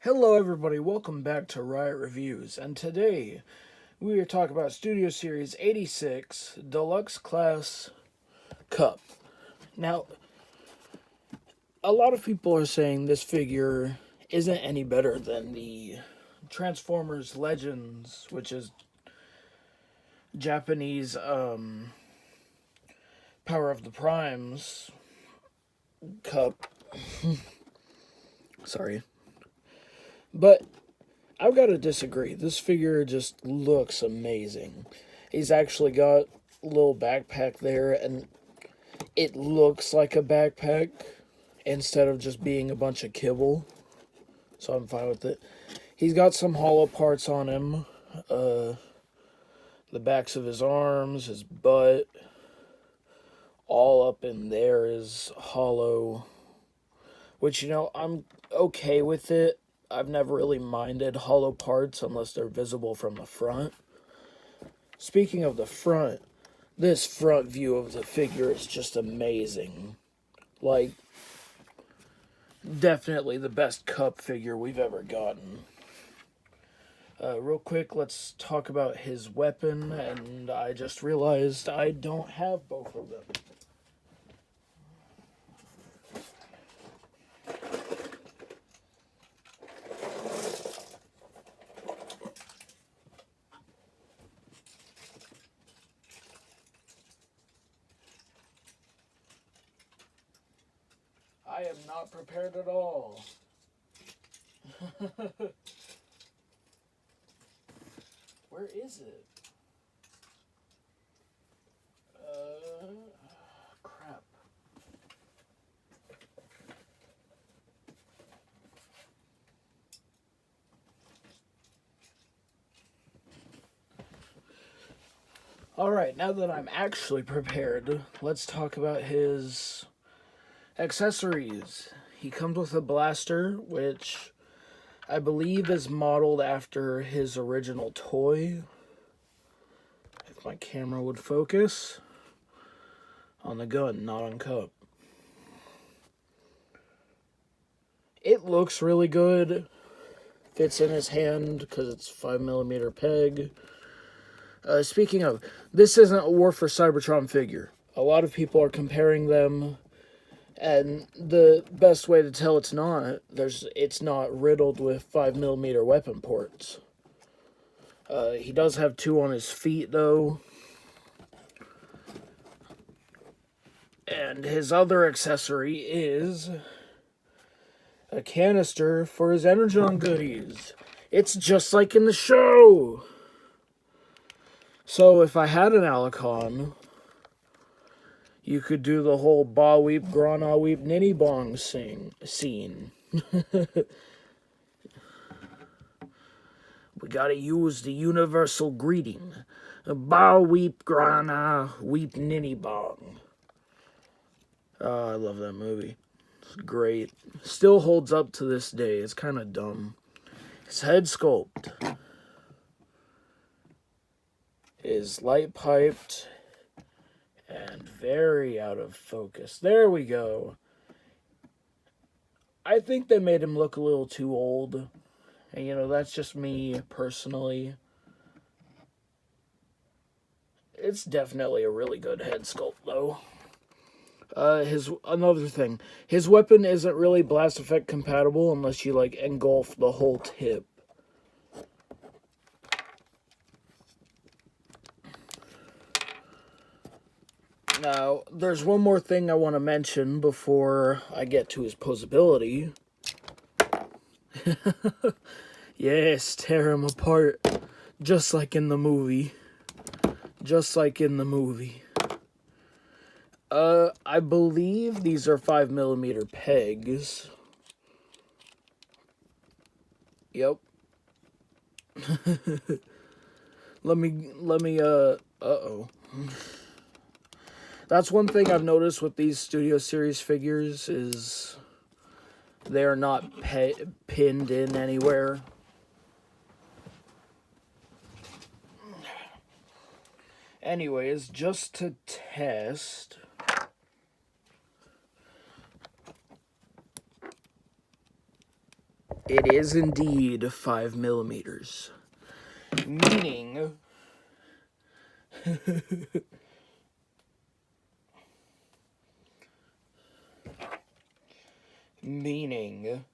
Hello, everybody. Welcome back to Riot Reviews. And today we are talking about Studio Series 86 Deluxe Class Cup. Now, a lot of people are saying this figure isn't any better than the Transformers Legends, which is Japanese Power of the Primes cup. Sorry. But I've got to disagree. This figure just looks amazing. He's actually got a little backpack there, and it looks like a backpack instead of just being a bunch of kibble. So I'm fine with it. He's got some hollow parts on him. The backs of his arms, his butt, all up in there is hollow. Which, I'm okay with it. I've never really minded hollow parts unless they're visible from the front. Speaking of the front, this front view of the figure is just amazing. Like, definitely the best cup figure we've ever gotten. Real quick, let's talk about his weapon, and I just realized I don't have both of them. I am not prepared at all. Where is it? Crap. Alright, now that I'm actually prepared, let's talk about his accessories. He comes with a blaster, which I believe is modeled after his original toy. If my camera would focus on the gun, not on cup. It looks really good. Fits in his hand because it's 5mm peg. Speaking of, this isn't a War for Cybertron figure. A lot of people are comparing them, and the best way to tell it's not riddled with 5mm weapon ports. He does have two on his feet, though. And his other accessory is a canister for his Energon goodies. It's just like in the show! So if I had an Alicon, you could do the whole Ba Weep, Grana Weep, Ninny Bong scene. We gotta use the universal greeting. Ba Weep, Grana Weep, Ninny Bong. Oh, I love that movie. It's great. Still holds up to this day. It's kind of dumb. His head sculpt is light piped and very out of focus. There we go. I think they made him look a little too old. And, that's just me personally. It's definitely a really good head sculpt, though. Another thing. His weapon isn't really blast effect compatible unless you, engulf the whole tip. Now, there's one more thing I want to mention before I get to his posability. Yes, tear him apart. Just like in the movie. Just like in the movie. I believe these are 5mm pegs. Yep. let me, uh-oh. That's one thing I've noticed with these Studio Series figures is they are not pinned in anywhere. Anyways, just to test, It is indeed 5 millimeters. Meaning... meaning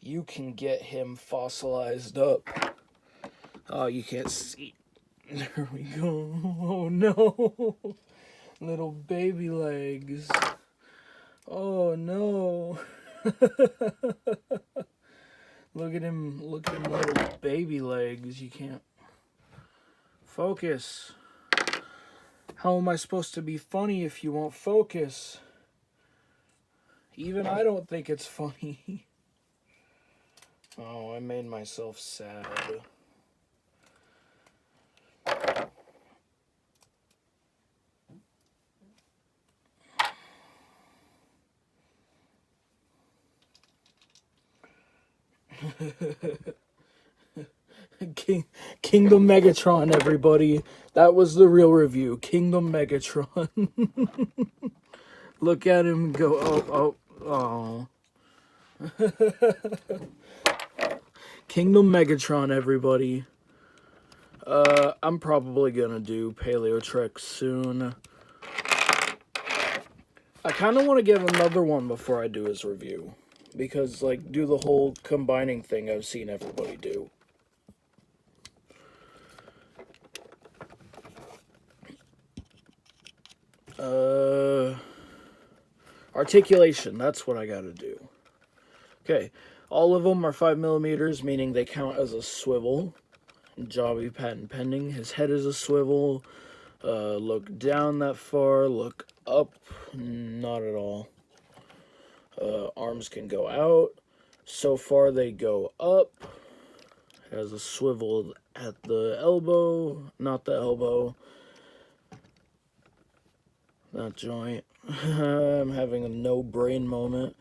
you can get him fossilized up. Oh, you can't see. There we go. Oh no. Little baby legs. Oh no. Look at him, little baby legs. You can't focus. How am I supposed to be funny if you won't focus? Even I don't think it's funny. Oh, I made myself sad. Kingdom Megatron, everybody. That was the real review. Kingdom Megatron. Look at him go, oh. Kingdom Megatron, everybody. I'm probably gonna do Paleo Trek soon. I kind of want to get another one before I do his review. Because, like, do the whole combining thing I've seen everybody do. Articulation, that's what I gotta do. Okay, all of them are 5 millimeters, meaning they count as a swivel. Jobby patent pending. His head is a swivel. Look down that far, look up, not at all. Arms can go out. So far they go up. Has a swivel at the elbow, not the elbow. That joint. I'm having a no brain moment.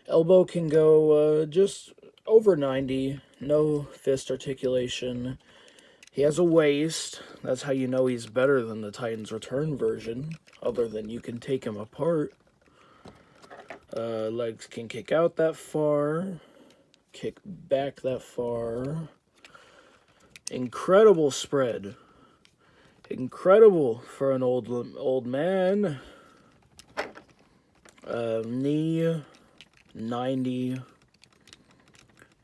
Elbow can go just over 90. No fist articulation. He has a waist. That's how you know he's better than the Titans Return version. Other than you can take him apart. Legs can kick out that far. Kick back that far. Incredible spread. Incredible for an old man. Knee, 90.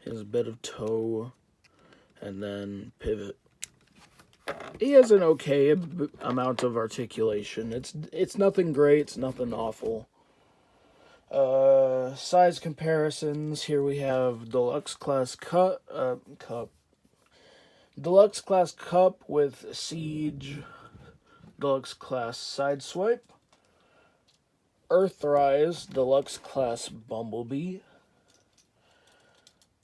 His bit of toe. And then pivot. He has an okay amount of articulation. It's nothing great. It's nothing awful. Size comparisons. Here we have Deluxe Class Cup. Deluxe Class Cup with Siege. Deluxe Class Sideswipe. Earthrise Deluxe Class Bumblebee.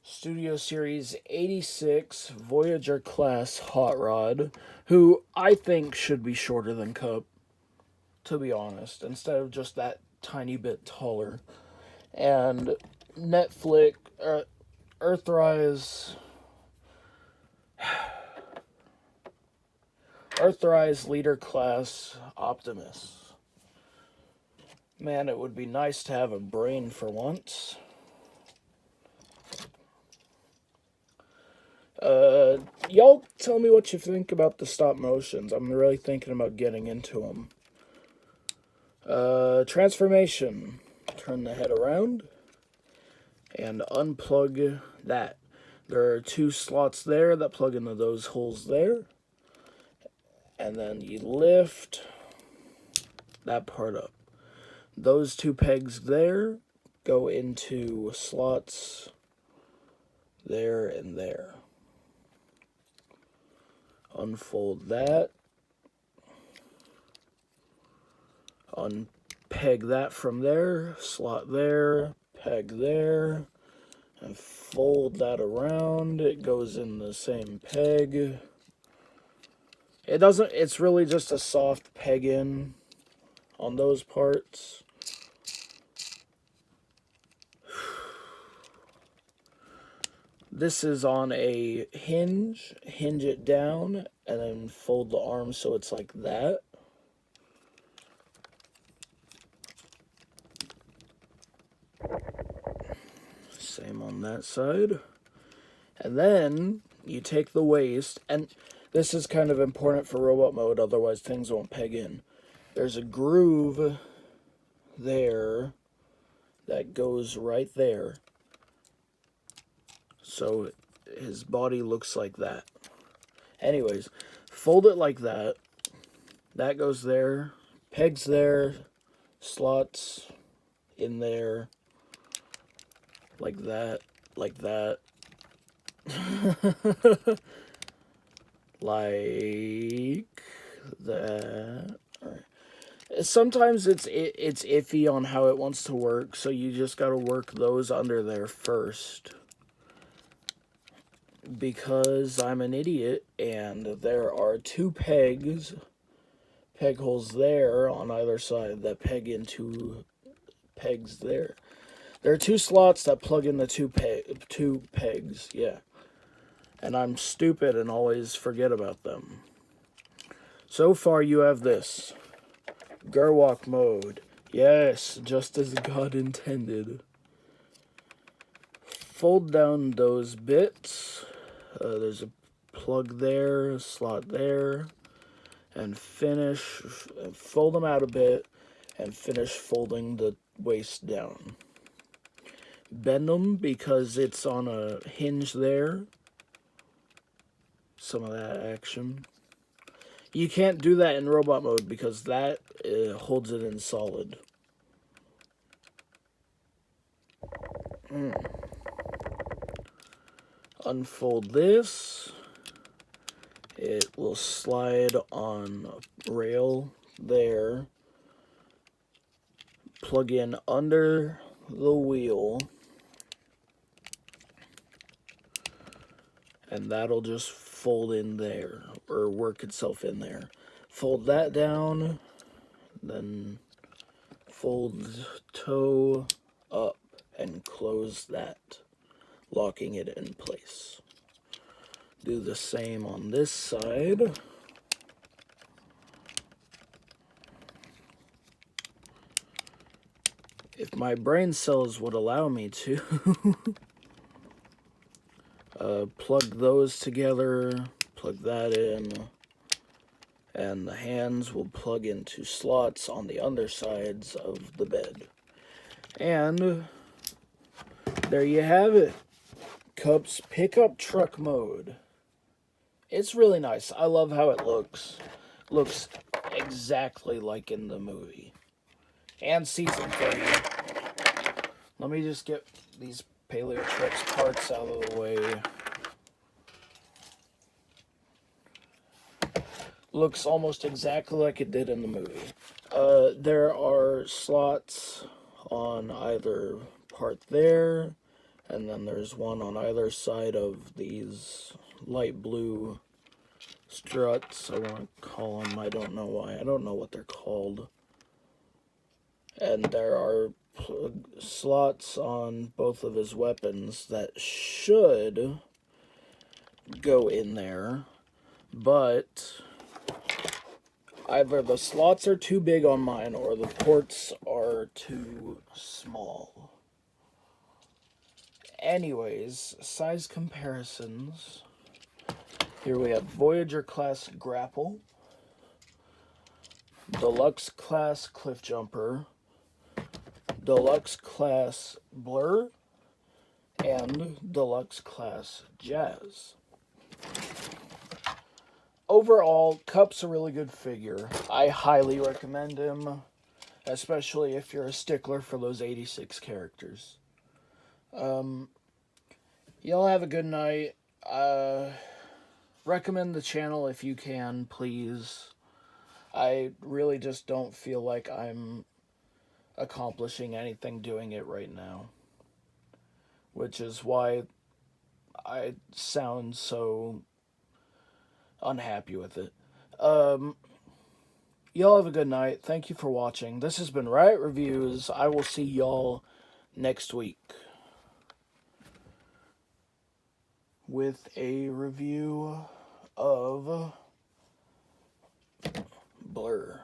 Studio Series 86 Voyager Class Hot Rod, who I think should be shorter than Cup, to be honest, instead of just that tiny bit taller. And Netflix, Earthrise Leader Class Optimus. Man, it would be nice to have a brain for once. Y'all tell me what you think about the stop motions. I'm really thinking about getting into them. Transformation. Turn the head around and unplug that. There are 2 slots there that plug into those holes there. And then you lift that part up. Those 2 pegs there go into slots there and there. Unfold that. Unpeg that from there. Slot there. Peg there. And fold that around. It goes in the same peg. It's really just a soft peg in on those parts. This is on a hinge. Hinge it down and then fold the arm so it's like that. Same on that side. And then you take the waist, and this is kind of important for robot mode, otherwise things won't peg in. There's a groove there that goes right there. So his body looks like that. Anyways, fold it like that. That goes there. Pegs there. Slots in there. Like that. Like that. Like that. Sometimes it's iffy on how it wants to work, so you just gotta work those under there first. Because I'm an idiot, and there are two peg holes there on either side that peg into pegs there. There are two slots that plug in the two pegs, yeah. And I'm stupid and always forget about them. So far you have this. Gerwalk mode. Yes, just as God intended. Fold down those bits. There's a plug there, a slot there. And fold them out a bit, and finish folding the waist down. Bend them because it's on a hinge there. Some of that action. You can't do that in robot mode because that holds it in solid. Unfold this. It will slide on a rail there. Plug in under the wheel. And that'll just fold in there, or work itself in there. Fold that down, then fold toe up and close that, locking it in place. Do the same on this side. If my brain cells would allow me to, plug those together, plug that in, and the hands will plug into slots on the undersides of the bed. And there you have it. Cup's pickup truck mode. It's really nice. I love how it looks. Looks exactly like in the movie. And season 3. Let me just get these Paleo Trucks parts out of the way. Looks almost exactly like it did in the movie. There are slots on either part there, and then there's one on either side of these light blue struts. I want to call them, I don't know why. I don't know what they're called. And there are slots on both of his weapons that should go in there, but either the slots are too big on mine or the ports are too small. Anyways, size comparisons. Here we have Voyager class grapple, Deluxe class cliff jumper, Deluxe class blur, and Deluxe class jazz. Overall, Cup's a really good figure. I highly recommend him, especially if you're a stickler for those 86 characters. Y'all have a good night. Recommend the channel if you can, please. I really just don't feel like I'm accomplishing anything doing it right now, which is why I sound so unhappy with it. Y'all have a good night. Thank you for watching. This has been Riot Reviews. I will see y'all next week with a review of Blur.